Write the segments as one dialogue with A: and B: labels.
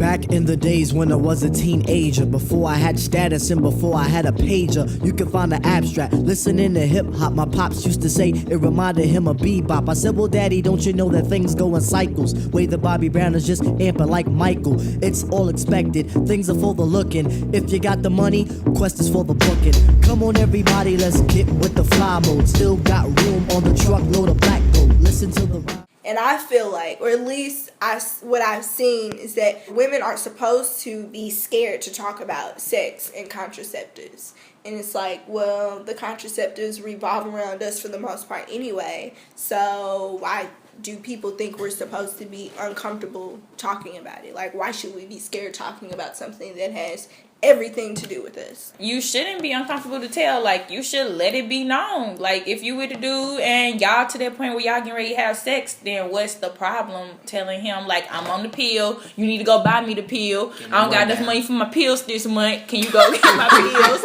A: Back in the days when I was a teenager, before I had status and before I had a pager, you can find the abstract. Listening to hip hop, my pops used to say it reminded him of bebop. I said, well, daddy, don't you know that things go in cycles? Way that Bobby Brown is just amping like Michael. It's all expected, things are for the looking. If you got the money, quest is for the booking. Come on, everybody, let's get with the fly mode. Still got room on the truckload of black gold. Listen to the rhyme.
B: And I feel like, or at least what I've seen, is that women aren't supposed to be scared to talk about sex and contraceptives. And it's like, well, the contraceptives revolve around us for the most part anyway. So why do people think we're supposed to be uncomfortable talking about it? Like, why should we be scared talking about something that has everything to do with us?
C: You shouldn't be uncomfortable to tell. Like, you should let it be known. Like, if you were to do and y'all to that point where y'all getting ready to have sex, then what's the problem telling him, like, I'm on the pill, you need to go buy me the pill, I don't got enough money for my pills this month, can you go get my pills?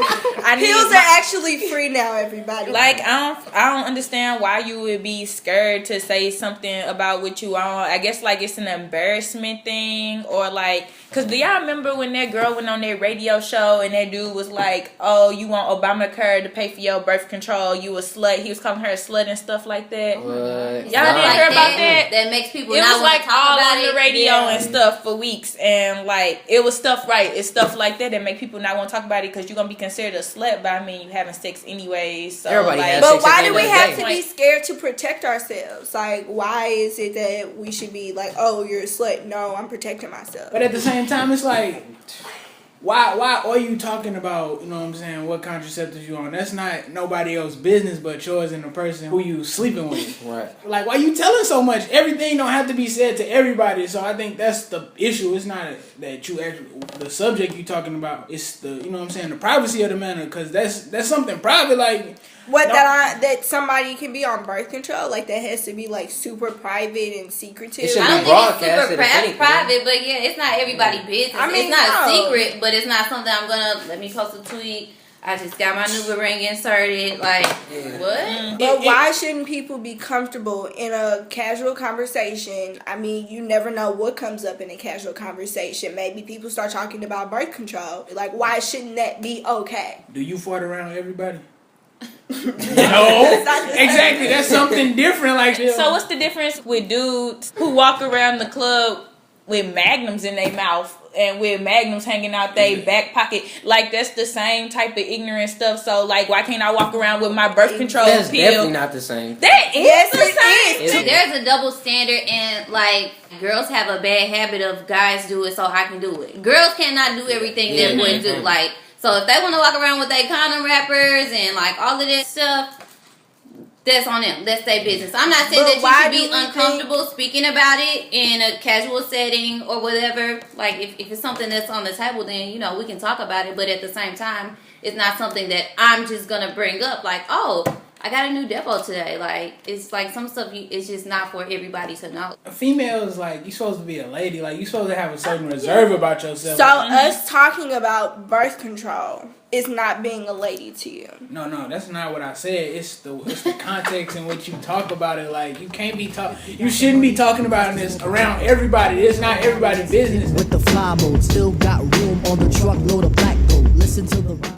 B: Pills are actually free now, everybody.
C: Like, I don't understand why you would be scared to say something about what you on. I guess, like, it's an embarrassment thing, or like, because do y'all remember when that girl went on their radio show and that dude was like, oh, you want Obamacare to pay for your birth control, you a slut. He was calling her a slut and stuff like that.
D: What?
C: Y'all didn't hear about that?
D: That makes people
C: it
D: not
C: was like all
D: about
C: on the radio and stuff for weeks, and like it was stuff, right? It's stuff like that make people not want to talk about it because you're gonna be considered a slut by me you having sex anyway. So
D: everybody
C: like,
D: has
B: but
D: sex
B: why
D: at the
B: do we
D: end of the
B: have
D: day.
B: to be scared to protect ourselves? Like, why is it that we should be like, oh, you're a slut? No, I'm protecting myself.
E: But at the same time, it's like, why are you talking about, you know what I'm saying, what contraceptives you on? That's not nobody else's business but yours and the person who you sleeping with.
D: Right.
E: Like, why you telling so much? Everything don't have to be said to everybody. So I think that's the issue. It's not that you actually, the subject you talking about. It's the, you know what I'm saying, the privacy of the matter. Because that's something private. Like,
B: what, that somebody can be on birth control? Like, that has to be like super private and secretive?
D: It should
B: I
D: be
B: don't
D: broadcasted. It's super private, but yeah, it's not everybody's business.
B: I mean,
D: it's not
B: no.
D: a secret, but it's not something I'm gonna let me post a tweet. I just got my new ring inserted. Like, what?
B: But why shouldn't people be comfortable in a casual conversation? I mean, you never know what comes up in a casual conversation. Maybe people start talking about birth control. Like, why shouldn't that be okay?
E: do you fart around everybody? No, exactly. That's something different. Like,
C: so what's the difference with dudes who walk around the club with magnums in their mouth and with magnums hanging out their back pocket? Like, that's the same type of ignorant stuff. So, like, why can't I walk around with my birth control
D: That's
C: pill?
D: definitely not the same.
C: That is the same.
D: There's a double standard, and like girls have a bad habit of guys do it, so I can do it. Girls cannot do everything that boys do. Like, so if they want to walk around with their condom wrappers and like all of that stuff, that's on them. That's their business. I'm not saying that you should be uncomfortable speaking about it in a casual setting or whatever. Like, if it's something that's on the table, then, you know, we can talk about it. But at the same time, it's not something that I'm just going to bring up. Like, oh, I got a new depot today. Like, it's like some stuff, it's just not for everybody to know.
E: A female is like, you supposed to be a lady. Like, you supposed to have a certain reserve about yourself.
B: So us talking about birth control is not being a lady to you.
E: No, that's not what I said. It's the context in which you talk about it. Like, you can't be you shouldn't be talking about this around everybody. It's not everybody's business.
A: With the fly mode, still got room on the truckload of black gold. Listen to the rhyme.